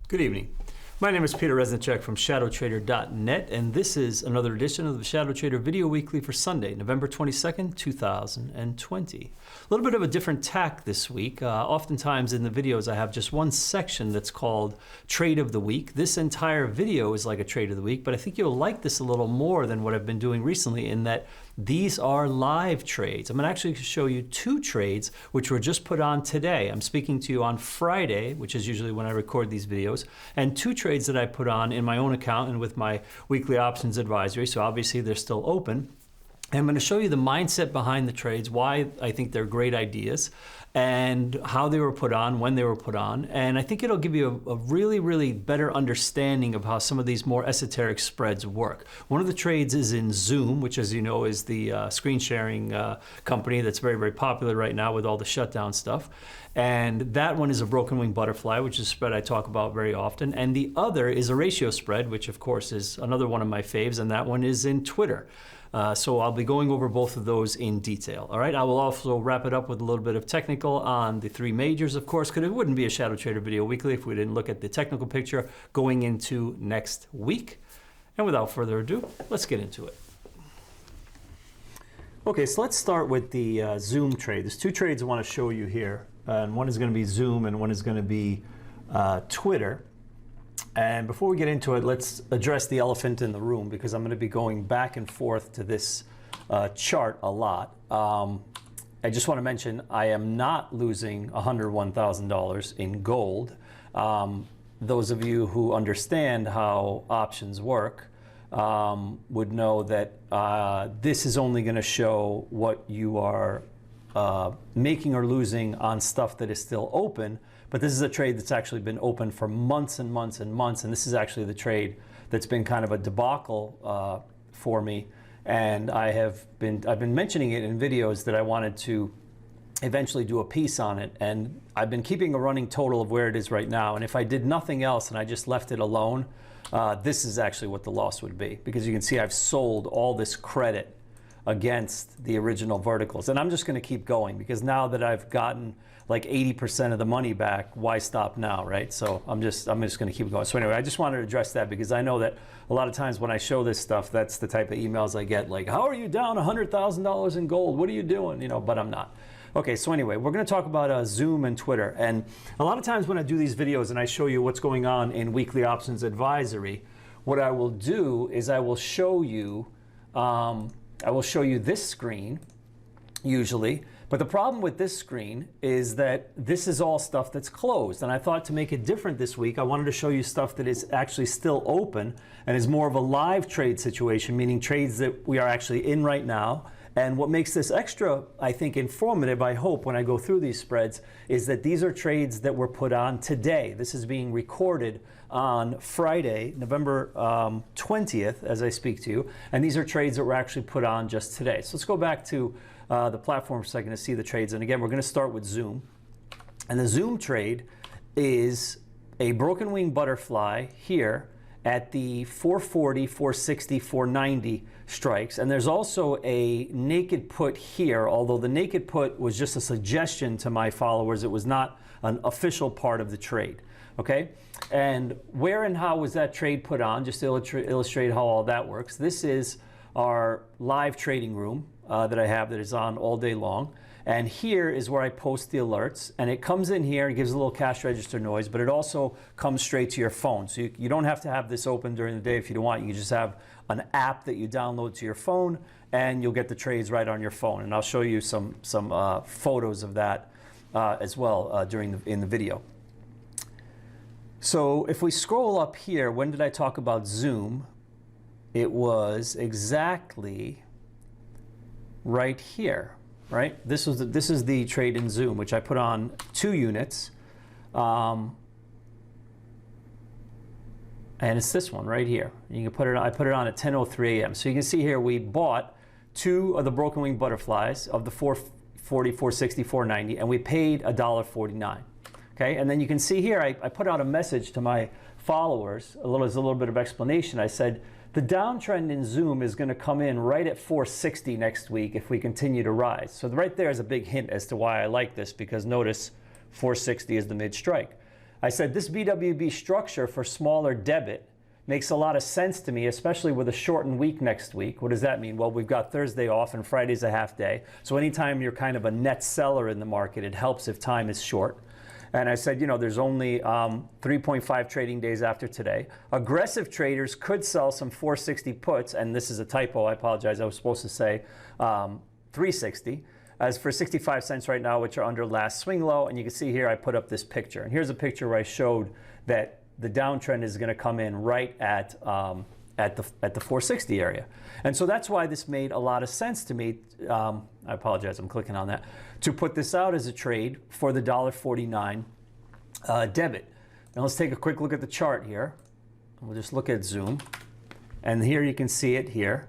Good evening. My name is Peter Resnick from ShadowTrader.net, and this is another edition of the ShadowTrader Video Weekly for Sunday, November 22nd, 2020. A little bit of a different tack this week. Oftentimes in the videos I have just one section that's called Trade of the Week. This entire video is like a Trade of the Week, but I think you'll like this a little more than what I've been doing recently in that these are live trades. I'm going to actually show you two trades which were just put on today. I'm speaking to you on Friday, which is usually when I record these videos, and two trades that I put on in my own account and with my weekly options advisory. So obviously they're still open. And I'm going to show you the mindset behind the trades, why I think they're great ideas, and how they were put on, when they were put on. And I think it'll give you a really, really better understanding of how some of these more esoteric spreads work. One of the trades is in Zoom, which, as you know, is the screen sharing company that's very, very popular right now with all the shutdown stuff. And that one is a broken wing butterfly, which is a spread I talk about very often. And the other is a ratio spread, which of course is another one of my faves, and that one is in Twitter. So I'll be going over both of those in detail. All right, I will also wrap it up with a little bit of technical on the three majors, of course, because it wouldn't be a Shadow Trader Video Weekly if we didn't look at the technical picture going into next week. And without further ado, let's get into it. Okay, so let's start with the Zoom trade. There's two trades I want to show you here, and one is going to be Zoom and one is going to be Twitter. And before we get into it, let's address the elephant in the room, because I'm going to be going back and forth to this chart a lot. I just want to mention I am not losing $101,000 in gold. Those of you who understand how options work would know that this is only going to show what you are making or losing on stuff that is still open. But this is a trade that's actually been open for months and months and months, and this is actually the trade that's been kind of a debacle for me. And I've been mentioning it in videos that I wanted to eventually do a piece on it, and I've been keeping a running total of where it is right now. And if I did nothing else and I just left it alone, this is actually what the loss would be, because you can see I've sold all this credit against the original verticals, and I'm just going to keep going, because now that I've gotten like 80% of the money back, why stop now, right? So I'm just going to keep going. So anyway, I just wanted to address that, because I know that a lot of times when I show this stuff, that's the type of emails I get, like, how are you down $100,000 in gold? What are you doing? You know, but I'm not. Okay, so anyway, we're going to talk about Zoom and Twitter. And a lot of times when I do these videos and I show you what's going on in weekly options advisory, what I will do is I will show you this screen usually. But the problem with this screen is that this is all stuff that's closed. And I thought to make it different this week, I wanted to show you stuff that is actually still open and is more of a live trade situation, meaning trades that we are actually in right now. And what makes this extra, I think, informative, I hope, when I go through these spreads, is that these are trades that were put on today. This is being recorded on Friday, November 20th, as I speak to you. And these are trades that were actually put on just today. So let's go back to the platform for a second to see the trades. And again, we're going to start with Zoom. And the Zoom trade is a broken wing butterfly here at the 440, 460, 490 strikes. And there's also a naked put here, although the naked put was just a suggestion to my followers. It was not an official part of the trade. Okay? And where and how was that trade put on? Just to illustrate how all that works. This is our live trading room that I have that is on all day long. And here is where I post the alerts. And it comes in here, it gives a little cash register noise, but it also comes straight to your phone. So you don't have to have this open during the day if you don't want. You can just have an app that you download to your phone, and you'll get the trades right on your phone. And I'll show you some photos of that as well in the video. So if we scroll up here, when did I talk about Zoom? It was exactly right here, right? This is the trade in Zoom, which I put on 2 units. And it's this one right here. You can put it. I put it on at 10:03 a.m. So you can see here we bought 2 of the broken wing butterflies of the 440, 460, 490, and we paid $1.49. Okay, and then you can see here I put out a message to my followers. As a little bit of explanation. I said the downtrend in Zoom is going to come in right at 460 next week if we continue to rise. So right there is a big hint as to why I like this, because notice 460 is the mid strike. I said this BWB structure for smaller debit makes a lot of sense to me, especially with a shortened week next week. What does that mean? Well, we've got Thursday off and Friday's a half day. So anytime you're kind of a net seller in the market, it helps if time is short. And I said, you know, there's only 3.5 trading days after today. Aggressive traders could sell some 460 puts, and this is a typo, I apologize, I was supposed to say 360, as for 65 cents right now, which are under last swing low. And you can see here, I put up this picture. And here's a picture where I showed that the downtrend is going to come in right at the 460 area. And so that's why this made a lot of sense to me. I apologize, I'm clicking on that, to put this out as a trade for the $1.49 debit. Now let's take a quick look at the chart here. We'll just look at Zoom. And here you can see it here.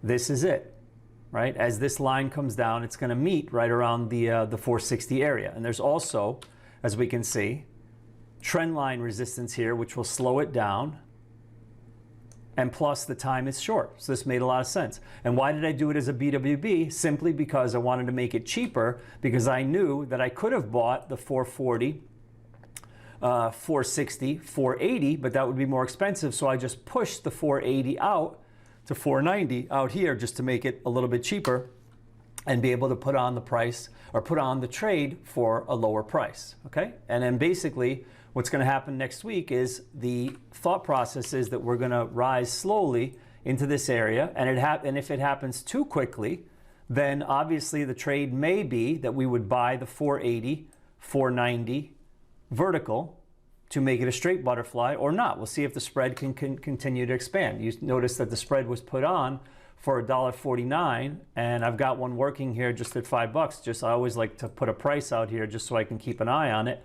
This is it, right? As this line comes down, it's going to meet right around the 460 area. And there's also, as we can see, trend line resistance here, which will slow it down. And plus the time is short. So this made a lot of sense. And why did I do it as a BWB? Simply because I wanted to make it cheaper, because I knew that I could have bought the 440, 460, 480, but that would be more expensive. So I just pushed the 480 out to 490 out here just to make it a little bit cheaper and be able to put on the price or put on the trade for a lower price, okay? And then basically what's going to happen next week is the thought process is that we're going to rise slowly into this area, and if it happens too quickly, then obviously the trade may be that we would buy the 480, 490 vertical to make it a straight butterfly or not. We'll see if the spread can continue to expand. You notice that the spread was put on for $1.49, and I've got one working here just at $5. Just I always like to put a price out here just so I can keep an eye on it.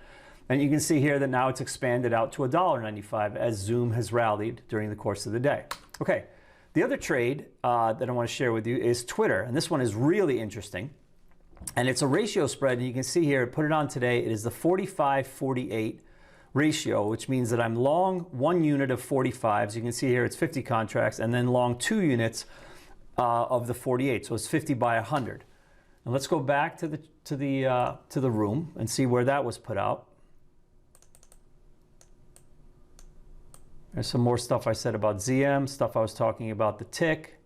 And you can see here that now it's expanded out to $1.95 as Zoom has rallied during the course of the day. Okay, the other trade that I want to share with you is Twitter, and this one is really interesting. And it's a ratio spread, and you can see here, put it on today, it is the 45-48 ratio, which means that I'm long 1 unit of 45s. You can see here it's 50 contracts, and then long 2 units of the 48, so it's 50 by 100. And let's go back to the room and see where that was put out. There's some more stuff I said about ZM, stuff I was talking about the tick.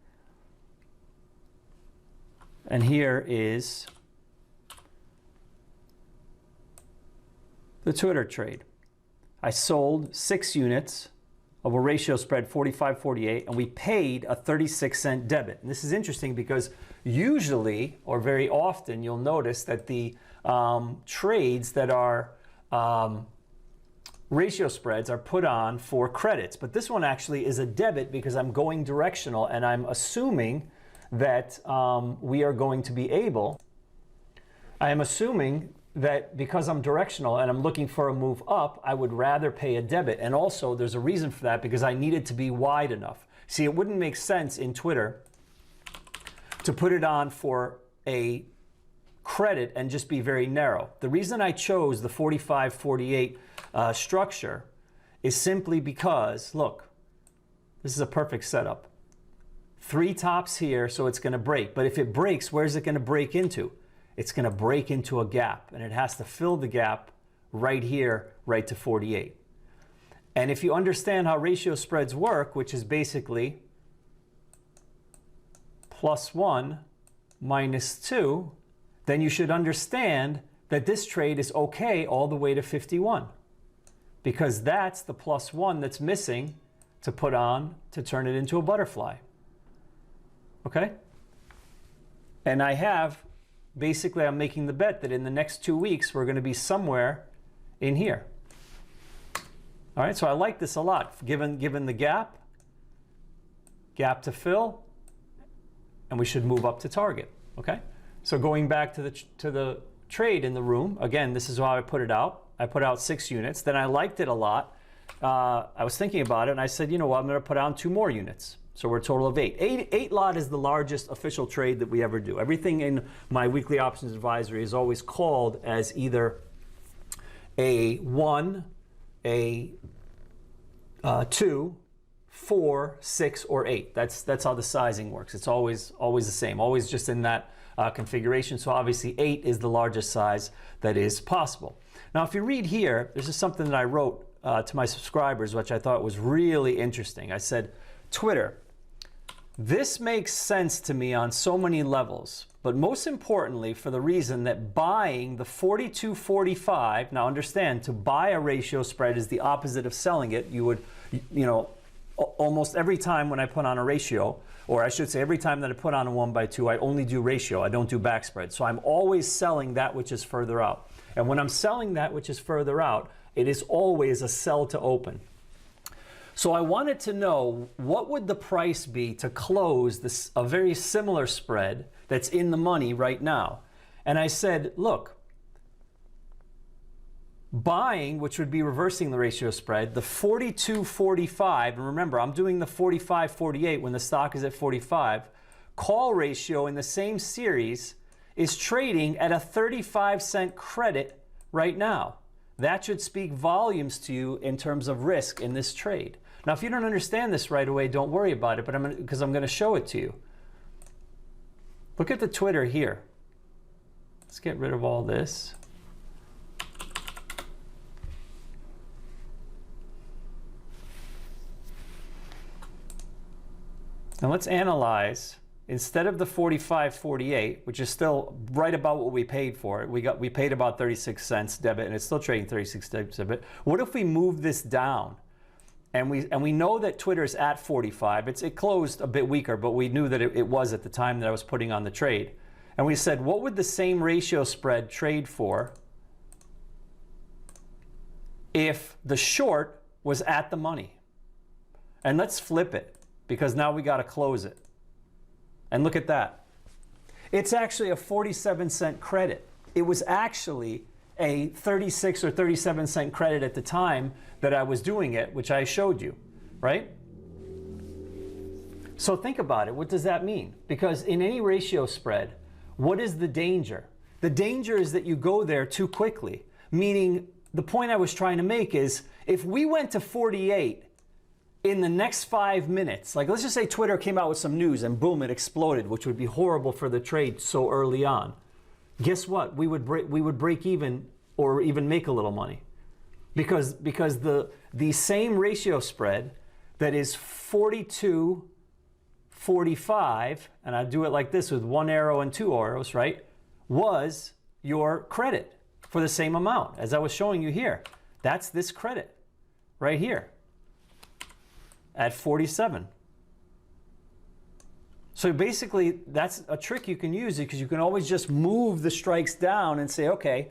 And here is the Twitter trade. I sold 6 units of a ratio spread 45-48, and we paid a 36-cent debit. And this is interesting because usually, or very often, you'll notice that the trades that are ratio spreads are put on for credits. But this one actually is a debit because I'm going directional, and I'm assuming that we are going to be able, I am assuming that because I'm directional and I'm looking for a move up, I would rather pay a debit. And also there's a reason for that, because I need it to be wide enough. See, it wouldn't make sense in Twitter to put it on for a credit and just be very narrow. The reason I chose the 45-48 structure is simply because, look, this is a perfect setup. 3 tops here, so it's going to break. But if it breaks, where's it going to break into? It's going to break into a gap, and it has to fill the gap right here, right to 48. And if you understand how ratio spreads work, which is basically +1 minus 2, then you should understand that this trade is okay all the way to 51, because that's the +1 that's missing to put on to turn it into a butterfly. Okay? And I have, basically I'm making the bet that in the next 2 weeks we're going to be somewhere in here. All right, so I like this a lot, given the gap to fill, and we should move up to target. Okay, so going back to the trade in the room, again, this is how I put it out. I put out 6 units. Then I liked it a lot. I was thinking about it, and I said, you know what, I'm going to put on 2 more units. So we're a total of 8. 8 lot is the largest official trade that we ever do. Everything in my weekly options advisory is always called as either a 1, a 2, 4, 6, or 8. That's how the sizing works. It's always the same. Always just in that configuration. So obviously 8 is the largest size that is possible. Now, if you read here, this is something that I wrote to my subscribers, which I thought was really interesting. I said, Twitter, this makes sense to me on so many levels, but most importantly for the reason that buying the 42.45, now understand, to buy a ratio spread is the opposite of selling it. You would, almost every time when I put on a ratio, or I should say every time that I put on a 1x2, I only do ratio, I don't do back spread. So I'm always selling that which is further out. And when I'm selling that which is further out, it is always a sell to open. So I wanted to know what would the price be to close a very similar spread that's in the money right now. And I said, look, buying, which would be reversing the ratio spread, the 42.45, and remember, I'm doing the 45.48 when the stock is at 45, call ratio in the same series is trading at a 35-cent credit right now. That should speak volumes to you in terms of risk in this trade. Now, if you don't understand this right away, don't worry about it, but because I'm going to show it to you. Look at the Twitter here. Let's get rid of all this. Now let's analyze, instead of the 45.48, which is still right about what we paid for it, we paid about 36 cents debit, and it's still trading 36 cents debit. What if we move this down? And we know that Twitter is at 45. It closed a bit weaker, but we knew that it was at the time that I was putting on the trade. And we said, what would the same ratio spread trade for if the short was at the money? And let's flip it, because now we got to close it. And look at that. It's actually a 47-cent credit. It was actually a 36 or 37 cent credit at the time that I was doing it, which I showed you, right? So think about it. What does that mean? Because in any ratio spread, what is the danger? The danger is that you go there too quickly, meaning the point I was trying to make is if we went to 48 in the next 5 minutes, like let's just say Twitter came out with some news and boom, it exploded, which would be horrible for the trade so early on. Guess what? We would break even or even make a little money, because the same ratio spread that is 42.45, and I do it like this with 1 arrow and 2 arrows, right? Was your credit for the same amount as I was showing you here. That's this credit right here at 47. So basically, that's a trick you can use, because you can always just move the strikes down and say, okay,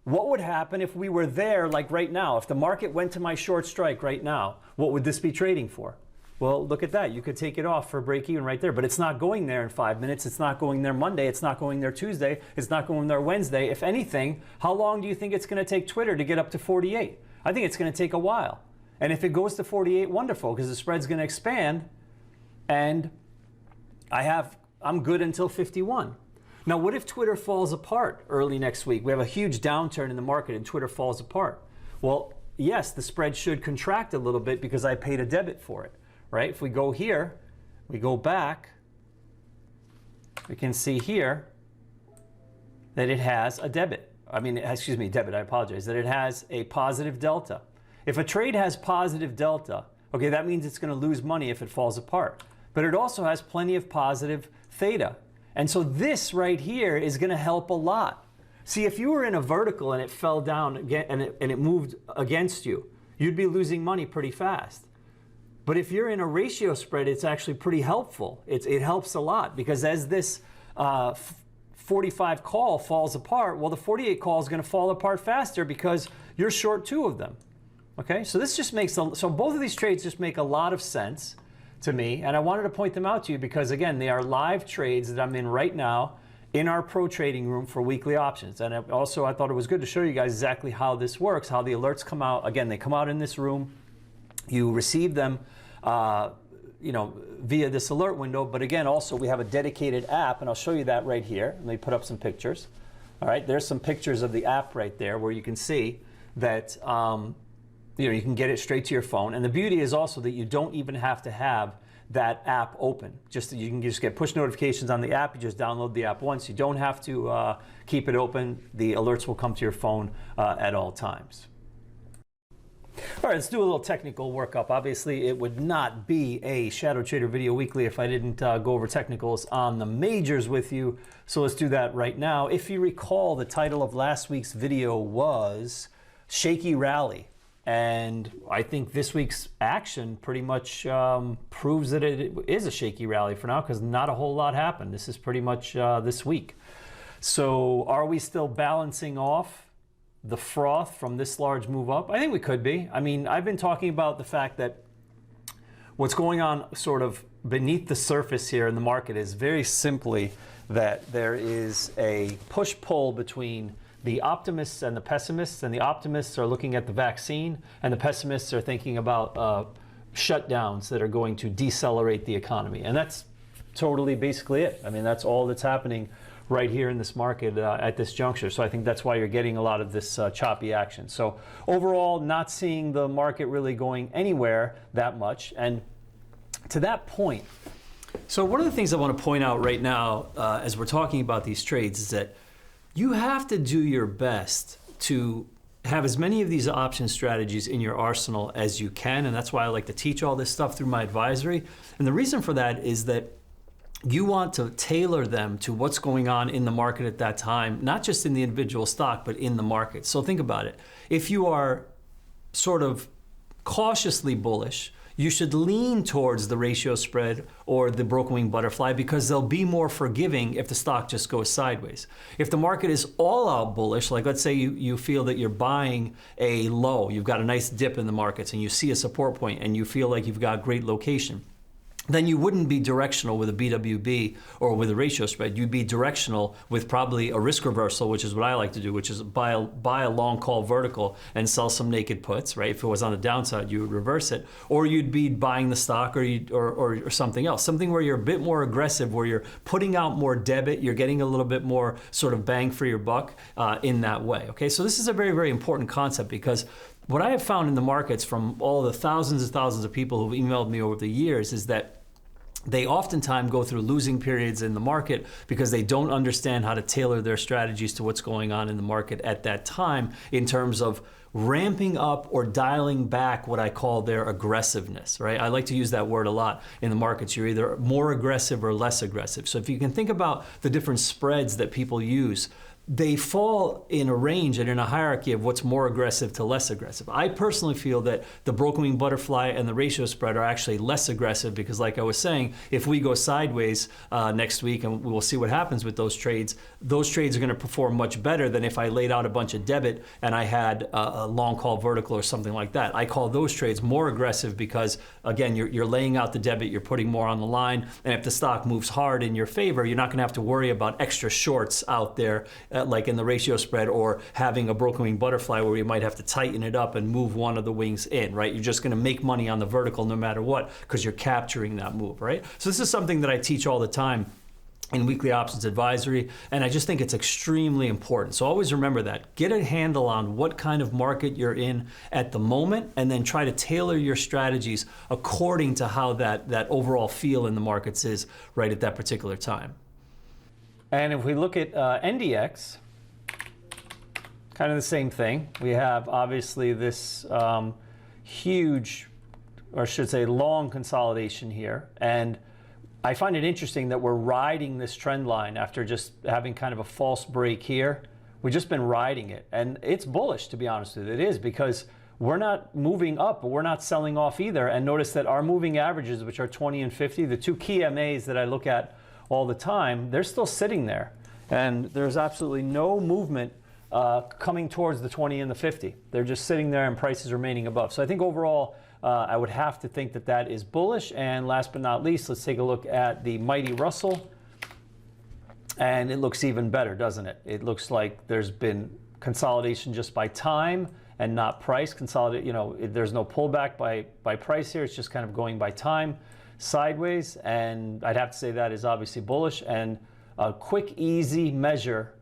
what would happen if we were there like right now? If the market went to my short strike right now, what would this be trading for? Well, look at that. You could take it off for break even right there, but it's not going there in 5 minutes. It's not going there Monday. It's not going there Tuesday. It's not going there Wednesday. If anything, how long do you think it's going to take Twitter to get up to 48? I think it's going to take a while. And if it goes to 48, wonderful, because the spread's going to expand, and I'm good until 51. Now, what if Twitter falls apart early next week? We have a huge downturn in the market and Twitter falls apart. Well, yes, the spread should contract a little bit because I paid a debit for it, right? If we go here, we go back, we can see here that it has a debit. Debit, I apologize, that it has a positive delta. If a trade has positive delta, okay, that means it's going to lose money if it falls apart. But it also has plenty of positive theta. And so this right here is going to help a lot. See, if you were in a vertical and it fell down again and it moved against you, you'd be losing money pretty fast. But if you're in a ratio spread, it's actually pretty helpful. It helps a lot, because as this 45 call falls apart, well, the 48 call is going to fall apart faster because you're short 2 of them. Okay, so this just makes, so both of these trades just make a lot of sense to me, and I wanted to point them out to you because, again, they are live trades that I'm in right now in our pro trading room for weekly options. And also, I thought it was good to show you guys exactly how this works, how the alerts come out. Again, they come out in this room. You receive them via this alert window. But again, also, we have a dedicated app, and I'll show you that right here. Let me put up some pictures. All right, there's some pictures of the app right there where you can see that you can get it straight to your phone. And the beauty is also that you don't even have to have that app open. You can just get push notifications on the app. You just download the app once. You don't have to keep it open. The alerts will come to your phone at all times. All right, let's do a little technical workup. Obviously, it would not be a ShadowTrader video weekly if I didn't go over technicals on the majors with you. So let's do that right now. If you recall, the title of last week's video was Shaky Rally. And I think this week's action pretty much proves that it is a shaky rally for now, because not a whole lot happened. This is pretty much this week. So are we still balancing off the froth from this large move up? I think we could be. I mean, I've been talking about the fact that what's going on sort of beneath the surface here in the market is very simply that there is a push-pull between the optimists and the pessimists, and the optimists are looking at the vaccine, and the pessimists are thinking about shutdowns that are going to decelerate the economy. And that's totally basically it. I mean, that's all that's happening right here in this market at this juncture. So I think that's why you're getting a lot of this choppy action. So overall, not seeing the market really going anywhere that much. And to that point, so one of the things I want to point out right now as we're talking about these trades is that you have to do your best to have as many of these option strategies in your arsenal as you can. And that's why I like to teach all this stuff through my advisory. And the reason for that is that you want to tailor them to what's going on in the market at that time, not just in the individual stock, but in the market. So think about it. If you are sort of cautiously bullish, you should lean towards the ratio spread or the broken wing butterfly, because they'll be more forgiving if the stock just goes sideways. If the market is all out bullish, like let's say you feel that you're buying a low, you've got a nice dip in the markets and you see a support point and you feel like you've got great location, then you wouldn't be directional with a BWB or with a ratio spread. You'd be directional with probably a risk reversal, which is what I like to do, which is buy a long call vertical and sell some naked puts, right? If it was on the downside, you would reverse it. Or you'd be buying the stock or something else, something where you're a bit more aggressive, where you're putting out more debit, you're getting a little bit more sort of bang for your buck in that way, okay? So this is a very, very important concept, because what I have found in the markets from all the thousands and thousands of people who've emailed me over the years is that they oftentimes go through losing periods in the market because they don't understand how to tailor their strategies to what's going on in the market at that time in terms of ramping up or dialing back what I call their aggressiveness, right? I like to use that word a lot in the markets. You're either more aggressive or less aggressive. So if you can think about the different spreads that people use, they fall in a range and in a hierarchy of what's more aggressive to less aggressive. I personally feel that the broken wing butterfly and the ratio spread are actually less aggressive, because like I was saying, if we go sideways next week, and we'll see what happens with those trades are going to perform much better than if I laid out a bunch of debit and I had a long call vertical or something like that. I call those trades more aggressive because, again, you're laying out the debit, you're putting more on the line, and if the stock moves hard in your favor, you're not going to have to worry about extra shorts out there like in the ratio spread, or having a broken wing butterfly where you might have to tighten it up and move one of the wings in, right? You're just going to make money on the vertical no matter what, because you're capturing that move, right? So this is something that I teach all the time in weekly options advisory, and I just think it's extremely important. So always remember that. Get a handle on what kind of market you're in at the moment, and then try to tailor your strategies according to how that overall feel in the markets is right at that particular time. And if we look at NDX, kind of the same thing. We have obviously this huge, or I should say long consolidation here. And I find it interesting that we're riding this trend line after just having kind of a false break here. We've just been riding it. And it's bullish, to be honest with you. It is, because we're not moving up, but we're not selling off either. And notice that our moving averages, which are 20 and 50, the two key MAs that I look at all the time, they're still sitting there. And there's absolutely no movement coming towards the 20 and the 50. They're just sitting there and prices remaining above. So I think overall, I would have to think that that is bullish. And last but not least, let's take a look at the mighty Russell. And it looks even better, doesn't it? It looks like there's been consolidation just by time and not price. There's no pullback by price here. It's just kind of going by time sideways. And I'd have to say that is obviously bullish. And a quick, easy measure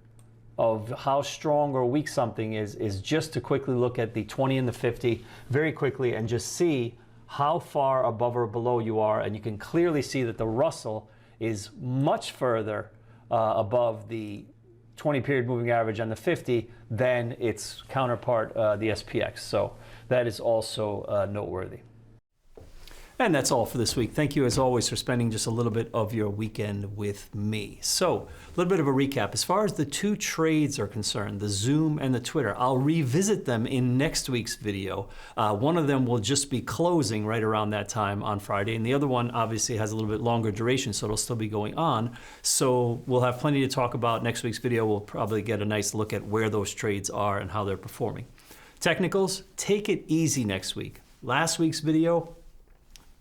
of how strong or weak something is just to quickly look at the 20 and the 50 very quickly and just see how far above or below you are, and you can clearly see that the Russell is much further above the 20-period moving average and the 50 than its counterpart, the SPX. So that is also noteworthy. And that's all for this week. Thank you, as always, for spending just a little bit of your weekend with me. So, a little bit of a recap. As far as the two trades are concerned, the Zoom and the Twitter, I'll revisit them in next week's video. One of them will just be closing right around that time on Friday, and the other one obviously has a little bit longer duration, so it'll still be going on. So we'll have plenty to talk about next week's video. We'll probably get a nice look at where those trades are and how they're performing. Technicals, take it easy next week. Last week's video,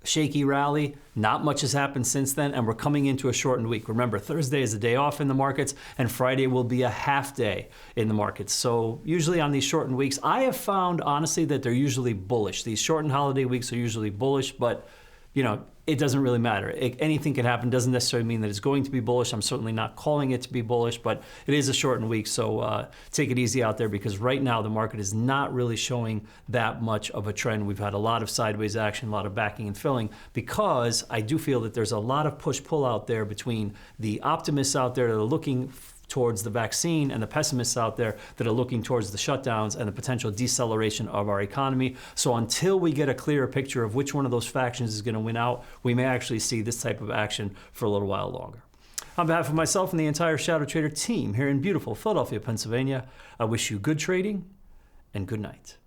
shaky rally, not much has happened since then, and we're coming into a shortened week. Remember, Thursday is a day off in the markets, and Friday will be a half day in the markets. So usually on these shortened weeks, I have found, honestly, that they're usually bullish. These shortened holiday weeks are usually bullish, but you know, it doesn't really matter. Anything can happen. Doesn't necessarily mean that it's going to be bullish. I'm certainly not calling it to be bullish, but it is a shortened week, so take it easy out there, because right now the market is not really showing that much of a trend. We've had a lot of sideways action, a lot of backing and filling, because I do feel that there's a lot of push-pull out there between the optimists out there that are looking towards the vaccine and the pessimists out there that are looking towards the shutdowns and the potential deceleration of our economy. So until we get a clearer picture of which one of those factions is going to win out, we may actually see this type of action for a little while longer. On behalf of myself and the entire ShadowTrader team here in beautiful Philadelphia, Pennsylvania, I wish you good trading and good night.